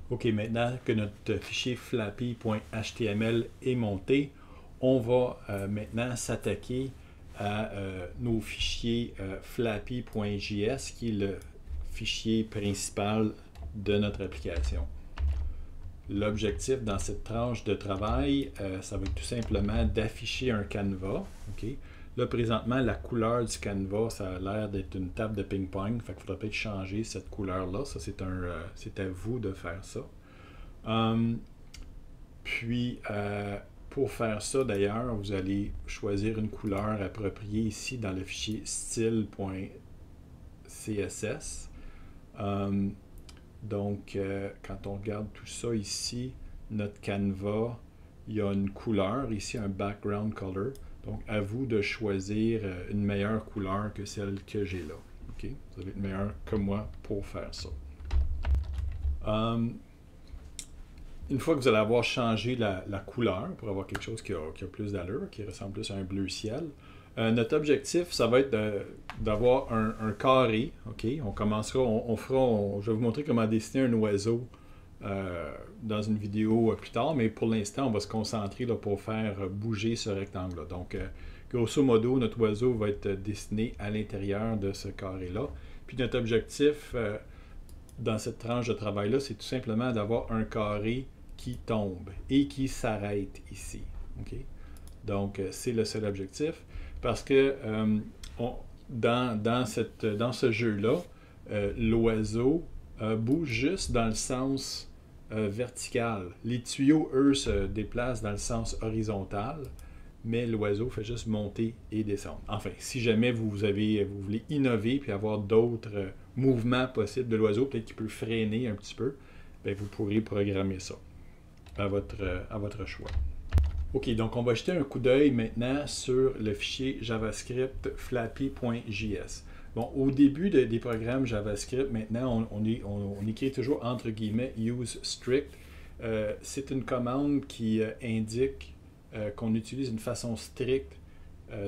OK, maintenant que notre fichier flappy.html est monté, on va maintenant s'attaquer à nos fichiers flappy.js, qui est le fichier principal de notre application. L'objectif dans cette tranche de travail, ça va être tout simplement d'afficher un canevas. Okay? Là, présentement, la couleur du canevas, ça a l'air d'être une table de ping-pong. Fait qu'il faudrait peut-être changer cette couleur-là. Ça, c'est à vous de faire ça. Pour faire ça, d'ailleurs, vous allez choisir une couleur appropriée ici dans le fichier style.css. Donc, quand on regarde tout ça ici, notre canevas, il y a une couleur, ici un background color. Donc, à vous de choisir une meilleure couleur que celle que j'ai là. Okay? Vous allez être meilleur que moi pour faire ça. Une fois que vous allez avoir changé la couleur pour avoir quelque chose qui a plus d'allure, qui ressemble plus à un bleu ciel, notre objectif, ça va être d'avoir un carré. Okay? On commencera, je vais vous montrer comment dessiner un oiseau dans une vidéo plus tard, mais pour l'instant, on va se concentrer là, pour faire bouger ce rectangle-là. Donc, grosso modo, notre oiseau va être dessiné à l'intérieur de ce carré-là. Puis notre objectif dans cette tranche de travail-là, c'est tout simplement d'avoir un carré qui tombe et qui s'arrête ici. Okay? Donc, c'est le seul objectif. Parce que dans ce jeu-là, l'oiseau bouge juste dans le sens vertical. Les tuyaux, eux, se déplacent dans le sens horizontal, mais l'oiseau fait juste monter et descendre. Enfin, si jamais vous voulez innover puis avoir d'autres mouvements possibles de l'oiseau, peut-être qu'il peut freiner un petit peu, bien, vous pourrez programmer ça à votre choix. OK, donc on va jeter un coup d'œil maintenant sur le fichier JavaScript flappy.js. Bon, au début des programmes JavaScript, maintenant, on écrit toujours entre guillemets use strict. C'est une commande qui indique qu'on utilise une façon stricte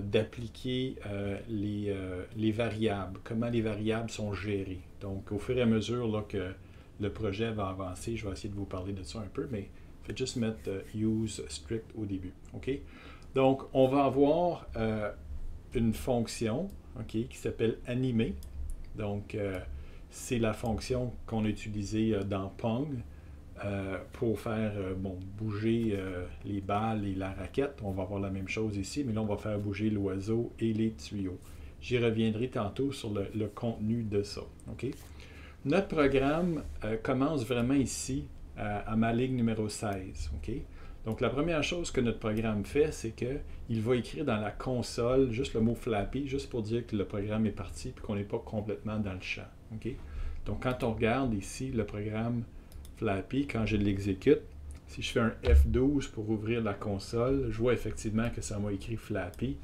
d'appliquer les variables, comment les variables sont gérées. Donc, au fur et à mesure là, que le projet va avancer, je vais essayer de vous parler de ça un peu, mais faites juste mettre use strict au début. Okay? Donc, on va avoir une fonction qui s'appelle animer. Donc, c'est la fonction qu'on a utilisée dans Pong pour faire bouger les balles et la raquette. On va avoir la même chose ici, mais là, on va faire bouger l'oiseau et les tuyaux. J'y reviendrai tantôt sur le contenu de ça. Okay? Notre programme commence vraiment ici à ma ligne numéro 16. Okay? Donc, la première chose que notre programme fait, c'est qu'il va écrire dans la console juste le mot Flappy, juste pour dire que le programme est parti et qu'on n'est pas complètement dans le champ. Okay? Donc, quand on regarde ici le programme Flappy, quand je l'exécute, si je fais un F12 pour ouvrir la console, je vois effectivement que ça m'a écrit Flappy.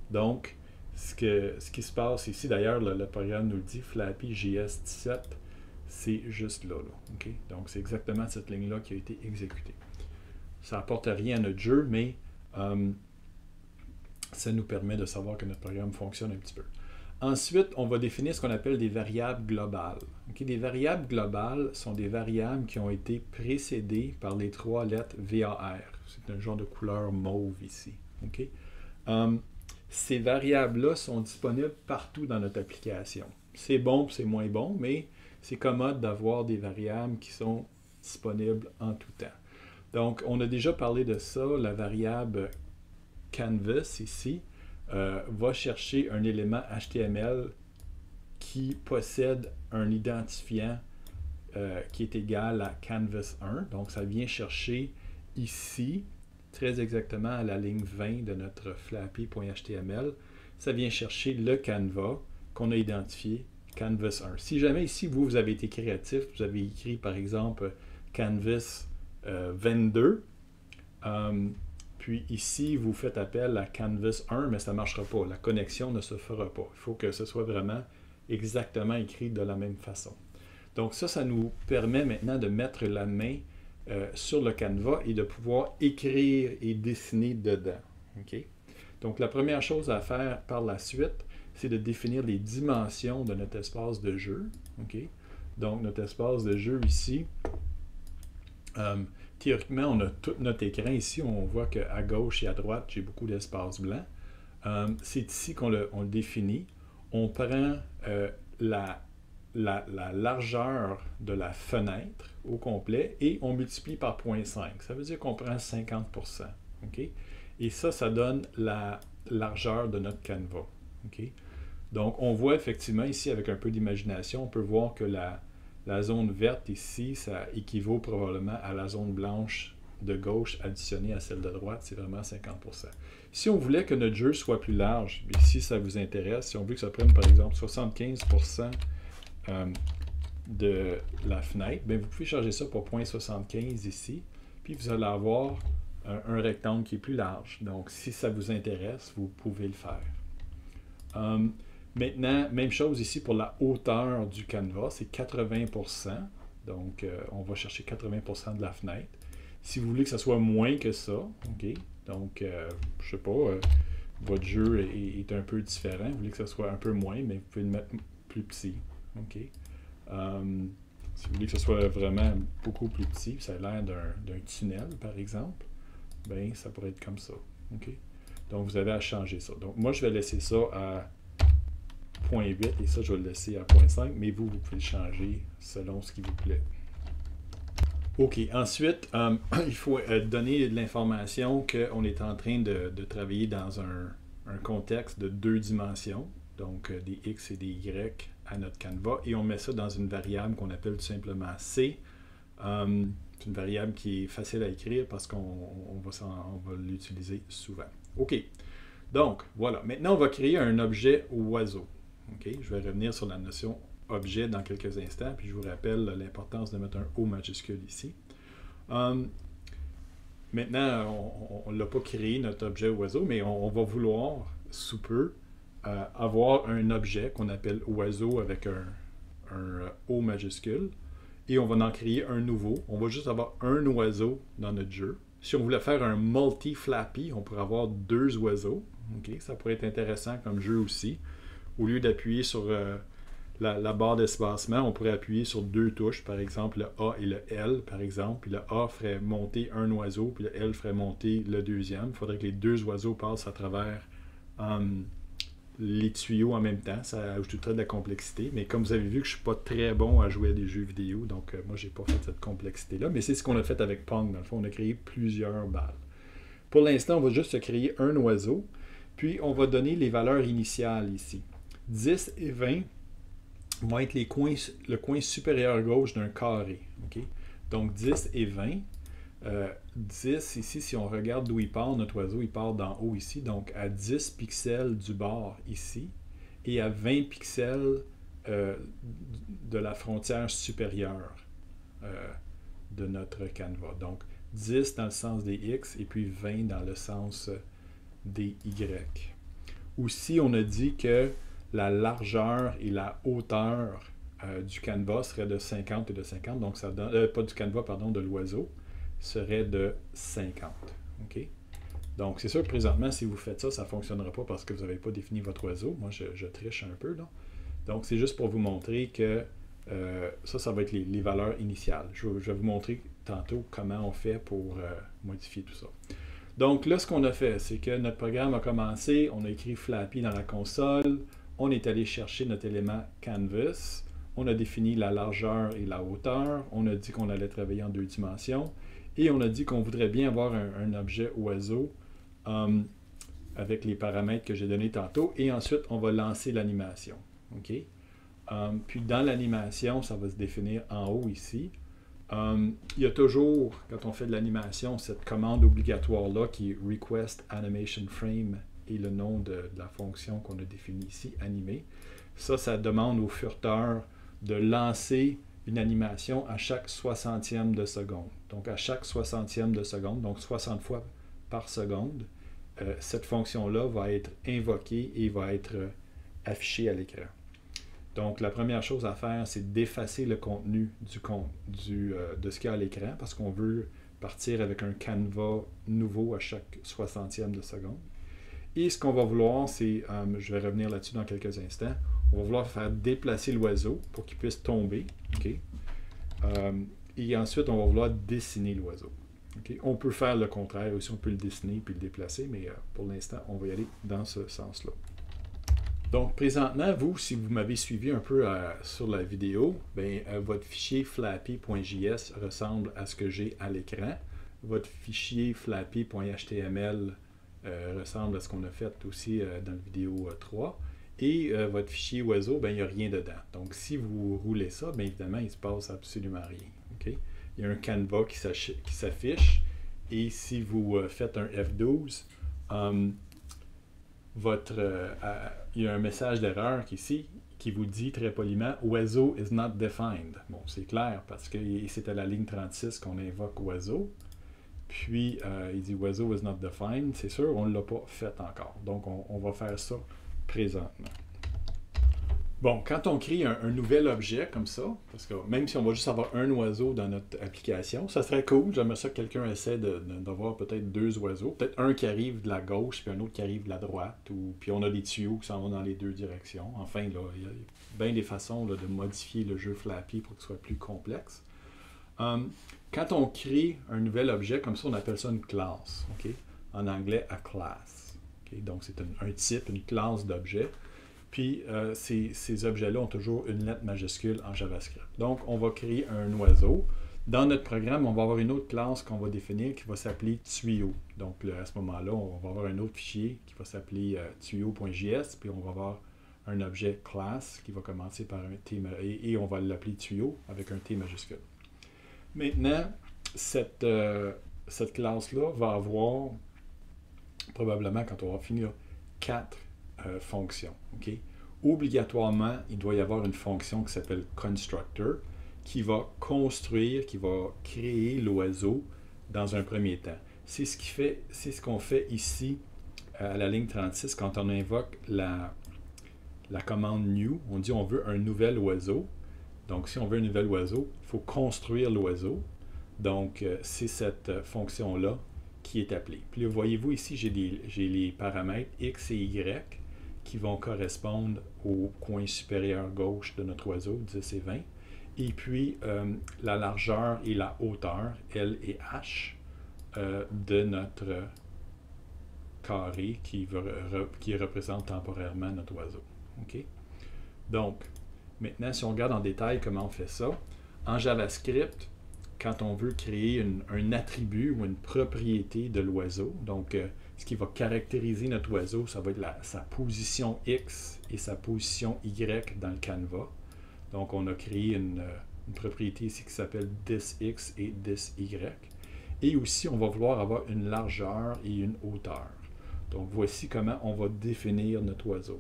Donc, ce qui se passe ici, d'ailleurs, le programme nous le dit, Flappy JS17, c'est juste là. Okay? Donc, c'est exactement cette ligne-là qui a été exécutée. Ça n'apporte rien à notre jeu, mais ça nous permet de savoir que notre programme fonctionne un petit peu. Ensuite, on va définir ce qu'on appelle des variables globales. Okay? Des variables globales sont des variables qui ont été précédées par les 3 lettres VAR. C'est un genre de couleur mauve ici. Okay? Ces variables-là sont disponibles partout dans notre application. C'est bon, c'est moins bon, mais c'est commode d'avoir des variables qui sont disponibles en tout temps. Donc, on a déjà parlé de ça, la variable canvas ici va chercher un élément HTML qui possède un identifiant qui est égal à canvas1. Donc, ça vient chercher ici, très exactement à la ligne 20 de notre flappy.html, ça vient chercher le canevas qu'on a identifié, canvas1. Si jamais ici, vous avez été créatif, vous avez écrit par exemple canvas 22, puis ici, vous faites appel à Canvas 1, mais ça ne marchera pas. La connexion ne se fera pas. Il faut que ce soit vraiment exactement écrit de la même façon. Donc ça nous permet maintenant de mettre la main sur le canevas et de pouvoir écrire et dessiner dedans. Okay? Donc la première chose à faire par la suite, c'est de définir les dimensions de notre espace de jeu. Okay? Donc notre espace de jeu ici, Théoriquement, on a tout notre écran ici. On voit qu'à gauche et à droite, j'ai beaucoup d'espace blanc. C'est ici qu'on le définit. On prend la largeur de la fenêtre au complet et on multiplie par 0,5. Ça veut dire qu'on prend 50%. Okay? Et ça donne la largeur de notre canevas. Okay? Donc, on voit effectivement ici, avec un peu d'imagination, on peut voir que la zone verte ici, ça équivaut probablement à la zone blanche de gauche additionnée à celle de droite, c'est vraiment 50%. Si on voulait que notre jeu soit plus large, et si ça vous intéresse, si on veut que ça prenne par exemple 75% de la fenêtre, bien, vous pouvez changer ça pour 0,75 ici, puis vous allez avoir un rectangle qui est plus large. Donc, si ça vous intéresse, vous pouvez le faire. Maintenant, même chose ici pour la hauteur du canevas, c'est 80%. Donc, on va chercher 80% de la fenêtre. Si vous voulez que ça soit moins que ça, OK, donc, je sais pas, votre jeu est un peu différent. Vous voulez que ça soit un peu moins, mais vous pouvez le mettre plus petit. OK. Si vous voulez que ce soit vraiment beaucoup plus petit, ça a l'air d'un tunnel, par exemple, bien, ça pourrait être comme ça. OK. Donc, vous avez à changer ça. Donc, moi, je vais laisser ça à 0,8 et ça, je vais le laisser à 0,5, mais vous pouvez le changer selon ce qui vous plaît. OK, ensuite, il faut donner de l'information qu'on est en train de travailler dans un contexte de 2 dimensions, donc des X et des Y à notre canevas, et on met ça dans une variable qu'on appelle tout simplement C. C'est une variable qui est facile à écrire parce qu'on va l'utiliser souvent. OK, donc voilà, maintenant on va créer un objet oiseau. Okay? Je vais revenir sur la notion objet dans quelques instants, puis je vous rappelle l'importance de mettre un O majuscule ici. Maintenant, on ne l'a pas créé, notre objet oiseau, mais on va vouloir, sous peu, avoir un objet qu'on appelle oiseau avec un O majuscule, et on va en créer un nouveau. On va juste avoir un oiseau dans notre jeu. Si on voulait faire un multi-flappy, on pourrait avoir 2 oiseaux. Okay? Ça pourrait être intéressant comme jeu aussi. Au lieu d'appuyer sur la barre d'espacement, on pourrait appuyer sur 2 touches, par exemple le A et le L, par exemple. Puis le A ferait monter un oiseau, puis le L ferait monter le deuxième. Il faudrait que les 2 oiseaux passent à travers les tuyaux en même temps. Ça ajouterait de la complexité. Mais comme vous avez vu que je ne suis pas très bon à jouer à des jeux vidéo, donc moi, je n'ai pas fait cette complexité-là. Mais c'est ce qu'on a fait avec Pong. Dans le fond, on a créé plusieurs balles. Pour l'instant, on va juste créer un oiseau. Puis, on va donner les valeurs initiales ici. 10 et 20 vont être le coin supérieur gauche d'un carré. Okay? Donc 10 et 20. 10 ici, si on regarde d'où il part, notre oiseau, il part d'en haut ici. Donc à 10 pixels du bord ici et à 20 pixels de la frontière supérieure de notre canevas. Donc 10 dans le sens des X et puis 20 dans le sens des Y. Aussi, on a dit que la largeur et la hauteur du canevas serait de 50 et de 50, donc ça donne, pas du canevas, pardon, de l'oiseau, serait de 50. Okay? Donc c'est sûr que présentement, si vous faites ça, ça ne fonctionnera pas parce que vous n'avez pas défini votre oiseau. Moi, je triche un peu, là. Donc c'est juste pour vous montrer que ça va être les valeurs initiales. Je vais vous montrer tantôt comment on fait pour modifier tout ça. Donc là, ce qu'on a fait, c'est que notre programme a commencé, on a écrit Flappy dans la console, on est allé chercher notre élément Canvas, on a défini la largeur et la hauteur, on a dit qu'on allait travailler en 2 dimensions, et on a dit qu'on voudrait bien avoir un objet oiseau avec les paramètres que j'ai donnés tantôt, et ensuite on va lancer l'animation. Okay? Puis dans l'animation, ça va se définir en haut ici. Il y a toujours, quand on fait de l'animation, cette commande obligatoire-là qui est Request Animation Frame et le nom de la fonction qu'on a définie ici, animer. Ça demande au furteur de lancer une animation à chaque 60e de seconde. Donc à chaque 60e de seconde, donc 60 fois par seconde, cette fonction-là va être invoquée et va être affichée à l'écran. Donc la première chose à faire, c'est d'effacer le contenu de ce qu'il y a à l'écran parce qu'on veut partir avec un canevas nouveau à chaque 60e de seconde. Et ce qu'on va vouloir, c'est, je vais revenir là-dessus dans quelques instants, on va vouloir faire déplacer l'oiseau pour qu'il puisse tomber. Okay? et ensuite, on va vouloir dessiner l'oiseau. Okay? On peut faire le contraire aussi, on peut le dessiner puis le déplacer, mais pour l'instant, on va y aller dans ce sens-là. Donc, présentement, vous, si vous m'avez suivi un peu sur la vidéo, votre fichier flappy.js ressemble à ce que j'ai à l'écran. Votre fichier flappy.html ressemble à ce qu'on a fait aussi dans la vidéo 3. Et votre fichier oiseau, il n'y a rien dedans. Donc, si vous roulez ça, évidemment, il ne se passe absolument rien. Okay? Il y a un canevas qui s'affiche. Et si vous faites un F12, il y a un message d'erreur ici qui vous dit très poliment « Oiseau is not defined ». Bon, c'est clair parce que c'est à la ligne 36 qu'on invoque oiseau. Puis, il dit « Oiseau is not defined ». C'est sûr, on ne l'a pas fait encore. Donc, on va faire ça présentement. Bon, quand on crée un nouvel objet comme ça, parce que même si on va juste avoir un oiseau dans notre application, ça serait cool. J'aimerais ça que quelqu'un essaie d'avoir peut-être 2 oiseaux. Peut-être un qui arrive de la gauche, puis un autre qui arrive de la droite. Puis on a des tuyaux qui s'en vont dans les 2 directions. Enfin, là, il y a bien des façons là, de modifier le jeu Flappy pour que ce soit plus complexe. Quand on crée un nouvel objet comme ça, on appelle ça une classe. Okay? En anglais, a class. Okay? Donc, c'est un type, une classe d'objet. Puis, ces objets-là ont toujours une lettre majuscule en JavaScript. Donc, on va créer un oiseau. Dans notre programme, on va avoir une autre classe qu'on va définir qui va s'appeler tuyau. Donc, à ce moment-là, on va avoir un autre fichier qui va s'appeler tuyau.js, puis on va avoir un objet class qui va commencer par un T et on va l'appeler tuyau avec un T majuscule. Maintenant, cette classe-là va avoir, probablement quand on va finir, 4 fonctions. Okay? Obligatoirement, il doit y avoir une fonction qui s'appelle constructor qui va construire, qui va créer l'oiseau dans un premier temps. C'est ce qu'on fait ici à la ligne 36 quand on invoque la commande new. On dit on veut un nouvel oiseau. Donc, si on veut un nouvel oiseau, il faut construire l'oiseau. Donc, c'est cette fonction-là qui est appelée. Puis, voyez-vous ici, j'ai les paramètres x et y qui vont correspondre au coin supérieur gauche de notre oiseau, 10 et 20. Et puis, la largeur et la hauteur, L et H, de notre carré qui représente temporairement notre oiseau. Okay? Donc, maintenant, si on regarde en détail comment on fait ça, en JavaScript, quand on veut créer un attribut ou une propriété de l'oiseau, donc ce qui va caractériser notre oiseau, ça va être sa position X et sa position Y dans le canevas. Donc, on a créé une propriété ici qui s'appelle thisX et thisY. Et aussi, on va vouloir avoir une largeur et une hauteur. Donc, voici comment on va définir notre oiseau.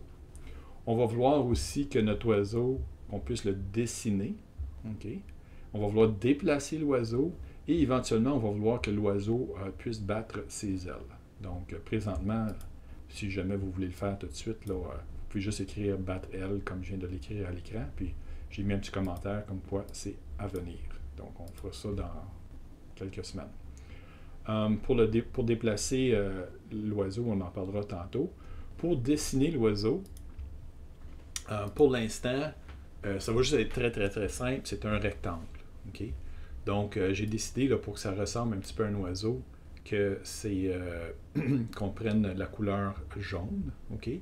On va vouloir aussi que notre oiseau, on puisse le dessiner. Okay? On va vouloir déplacer l'oiseau et éventuellement, on va vouloir que l'oiseau puisse battre ses ailes. Donc, présentement, si jamais vous voulez le faire tout de suite, là, vous pouvez juste écrire « battre aile » comme je viens de l'écrire à l'écran. Puis, j'ai mis un petit commentaire comme quoi c'est à venir. Donc, on fera ça dans quelques semaines. Pour déplacer l'oiseau, on en parlera tantôt. Pour dessiner l'oiseau, pour l'instant, ça va juste être très, très, très simple. C'est un rectangle. Okay? Donc, j'ai décidé, là, pour que ça ressemble un petit peu à un oiseau, que c'est qu'on prenne la couleur jaune. Okay?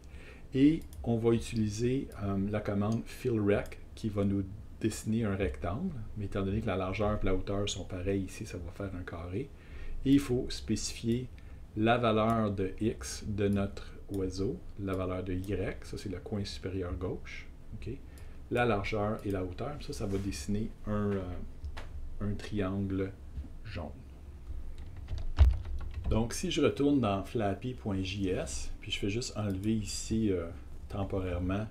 Et on va utiliser la commande fillRect qui va nous dessiner un rectangle. Mais étant donné que la largeur et la hauteur sont pareilles ici, ça va faire un carré. Et il faut spécifier la valeur de X de notre oiseau, la valeur de Y, ça c'est le coin supérieur gauche, okay? La largeur et la hauteur, ça va dessiner un triangle jaune. Donc si je retourne dans flappy.js, puis je fais juste enlever ici temporairement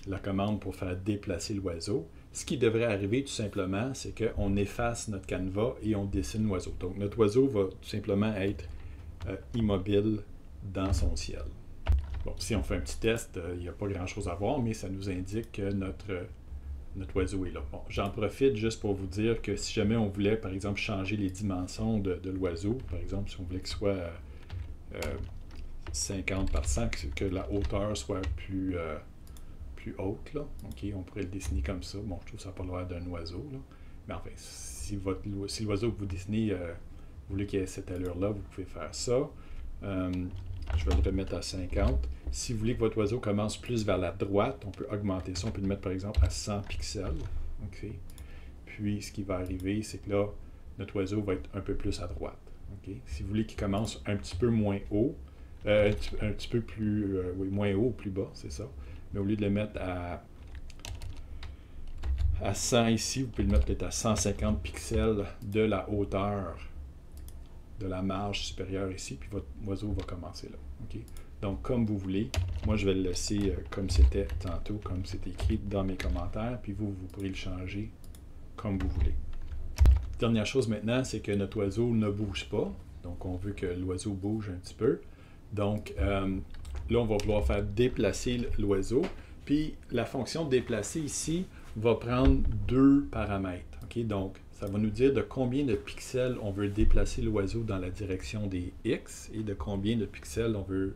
la commande pour faire déplacer l'oiseau, ce qui devrait arriver tout simplement, c'est qu'on efface notre canevas et on dessine l'oiseau. Donc notre oiseau va tout simplement être immobile dans son ciel. Bon, si on fait un petit test, il n'y a pas grand-chose à voir, mais ça nous indique que notre oiseau est là. Bon, j'en profite juste pour vous dire que si jamais on voulait, par exemple, changer les dimensions de l'oiseau, par exemple, si on voulait qu'il soit 50 par 100, que la hauteur soit plus haute, là. Okay, on pourrait le dessiner comme ça. Bon, je trouve que ça n'a pas l'air d'un oiseau, là. Mais enfin, si l'oiseau que vous dessinez, vous voulez qu'il ait cette allure-là, vous pouvez faire ça. Je vais le remettre à 50. Si vous voulez que votre oiseau commence plus vers la droite, on peut augmenter ça. On peut le mettre par exemple à 100 pixels. Okay. Puis ce qui va arriver, c'est que là, notre oiseau va être un peu plus à droite. Okay. Si vous voulez qu'il commence un petit peu moins haut, un petit peu plus, oui, moins haut ou plus bas, c'est ça. Mais au lieu de le mettre à 100 ici, vous pouvez le mettre peut-être à 150 pixels de la hauteur de la marge supérieure ici, puis votre oiseau va commencer là. Okay? Donc, comme vous voulez, moi je vais le laisser comme c'était tantôt, comme c'est écrit dans mes commentaires, puis vous pourrez le changer comme vous voulez. Dernière chose maintenant, c'est que notre oiseau ne bouge pas. Donc, on veut que l'oiseau bouge un petit peu. Donc, là, on va vouloir faire déplacer l'oiseau. Puis, la fonction déplacer ici va prendre deux paramètres. Okay? Donc, ça va nous dire de combien de pixels on veut déplacer l'oiseau dans la direction des X et de combien de pixels on veut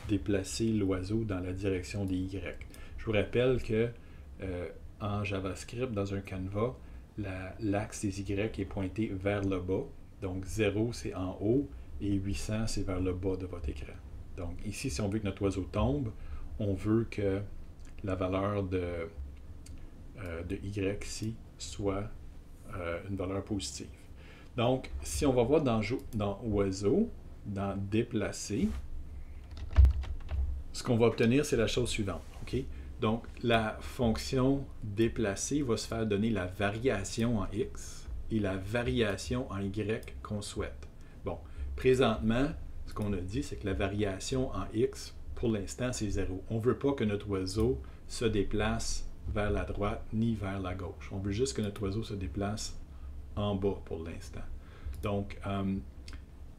déplacer l'oiseau dans la direction des Y. Je vous rappelle que en JavaScript, dans un Canva, l'axe des Y est pointé vers le bas. Donc 0, c'est en haut et 800, c'est vers le bas de votre écran. Donc ici, si on veut que notre oiseau tombe, on veut que la valeur de Y ici soit une valeur positive. Donc, si on va voir dans oiseau, dans déplacer, ce qu'on va obtenir, c'est la chose suivante. Okay? Donc, la fonction déplacer va se faire donner la variation en X et la variation en Y qu'on souhaite. Bon, présentement, ce qu'on a dit, c'est que la variation en X, pour l'instant, c'est 0. On ne veut pas que notre oiseau se déplace vers la droite ni vers la gauche. On veut juste que notre oiseau se déplace en bas pour l'instant. Donc,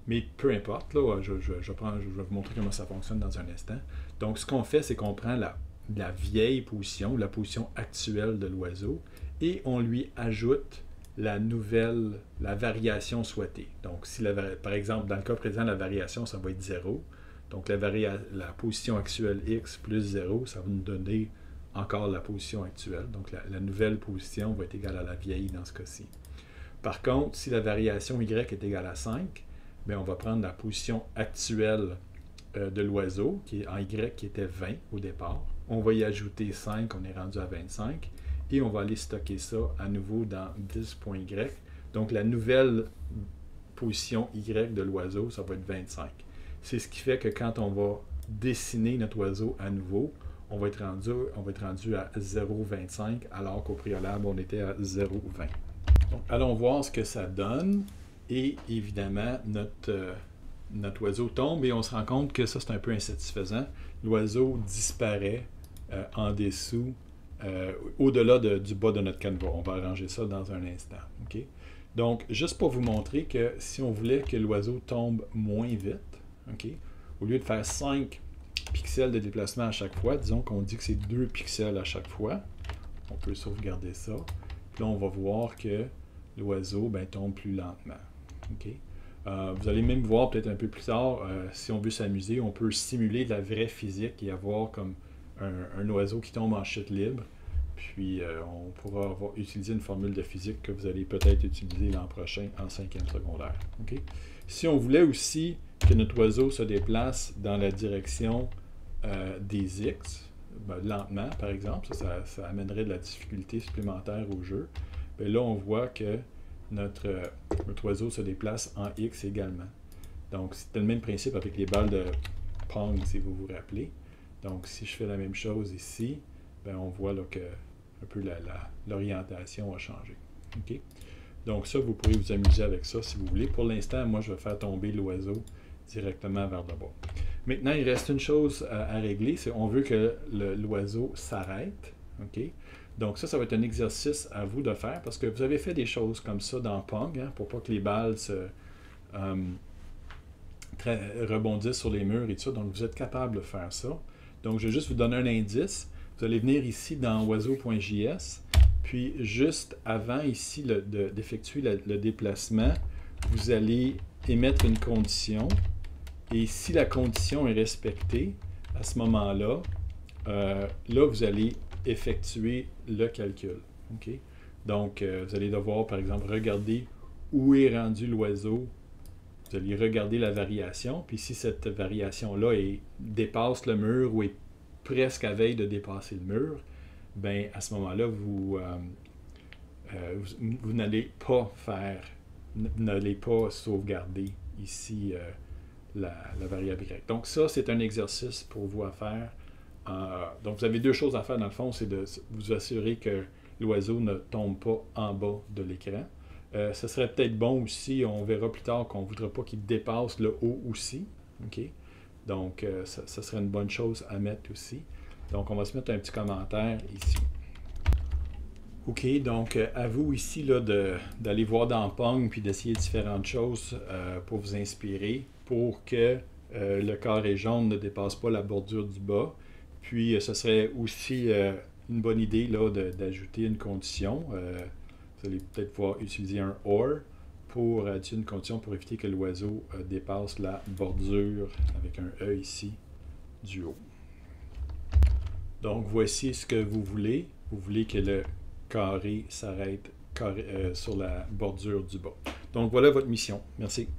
mais peu importe, là, je vais vous montrer comment ça fonctionne dans un instant. Donc, ce qu'on fait, c'est qu'on prend la vieille position, la position actuelle de l'oiseau, et on lui ajoute la variation souhaitée. Donc, si par exemple, dans le cas présent, la variation, ça va être 0. Donc, la position actuelle X plus 0, ça va nous donner encore la position actuelle. Donc, la nouvelle position va être égale à la vieille dans ce cas-ci. Par contre, si la variation Y est égale à 5, bien, on va prendre la position actuelle de l'oiseau, qui est en Y, qui était 20 au départ. On va y ajouter 5, on est rendu à 25. Et on va aller stocker ça à nouveau dans 10.Y. Donc, la nouvelle position Y de l'oiseau, ça va être 25. C'est ce qui fait que quand on va dessiner notre oiseau à nouveau, on va être rendu à 0,25 alors qu'au préalable, on était à 0,20. Donc, allons voir ce que ça donne. Et évidemment, notre oiseau tombe et on se rend compte que ça, c'est un peu insatisfaisant. L'oiseau disparaît en dessous, au-delà du bas de notre canevas. On va arranger ça dans un instant. Okay? Donc, juste pour vous montrer que si on voulait que l'oiseau tombe moins vite, okay, au lieu de faire 5 pixels de déplacement à chaque fois, disons qu'on dit que c'est 2 pixels à chaque fois, on peut sauvegarder ça. Puis là, on va voir que l'oiseau tombe plus lentement. Okay? Vous allez même voir peut-être un peu plus tard, si on veut s'amuser, on peut simuler de la vraie physique et avoir comme un oiseau qui tombe en chute libre. Puis on pourra utiliser une formule de physique que vous allez peut-être utiliser l'an prochain en 5e secondaire. Okay? Si on voulait aussi que notre oiseau se déplace dans la direction des X, lentement par exemple, ça amènerait de la difficulté supplémentaire au jeu. Bien, là, on voit que notre oiseau se déplace en X également. Donc, c'est le même principe avec les balles de Pong, si vous vous rappelez. Donc, si je fais la même chose ici, bien, on voit là, que un peu l'orientation a changé. Okay? Donc, ça, vous pourrez vous amuser avec ça si vous voulez. Pour l'instant, moi, je vais faire tomber l'oiseau directement vers le bas. Maintenant, il reste une chose à régler, c'est qu'on veut que l'oiseau s'arrête. Okay? Donc ça va être un exercice à vous de faire parce que vous avez fait des choses comme ça dans Pong, hein, pour pas que les balles rebondissent sur les murs et tout ça. Donc vous êtes capable de faire ça. Donc je vais juste vous donner un indice. Vous allez venir ici dans oiseau.js, puis juste avant ici d'effectuer le déplacement, vous allez émettre une condition. Et si la condition est respectée, à ce moment-là, là vous allez effectuer le calcul. Okay? Donc, vous allez devoir, par exemple, regarder où est rendu l'oiseau. Vous allez regarder la variation. Puis si cette variation-là dépasse le mur ou est presque à veille de dépasser le mur, ben à ce moment-là, vous n'allez pas n'allez pas sauvegarder ici la variable y. Donc ça, c'est un exercice pour vous à faire. Donc vous avez deux choses à faire dans le fond, c'est de vous assurer que l'oiseau ne tombe pas en bas de l'écran. Ce serait peut-être bon aussi, on verra plus tard qu'on ne voudra pas qu'il dépasse le haut aussi. Okay? Donc ça serait une bonne chose à mettre aussi. Donc on va se mettre un petit commentaire ici. OK, donc à vous ici d'aller voir dans Pong puis d'essayer différentes choses pour vous inspirer pour que le carré jaune ne dépasse pas la bordure du bas. Puis ce serait aussi une bonne idée d'ajouter une condition. Vous allez peut-être pouvoir utiliser un OR pour ajouter une condition pour éviter que l'oiseau dépasse la bordure avec un E ici du haut. Donc voici ce que vous voulez. Vous voulez que le carré s'arrête sur la bordure du bas. Donc voilà votre mission. Merci.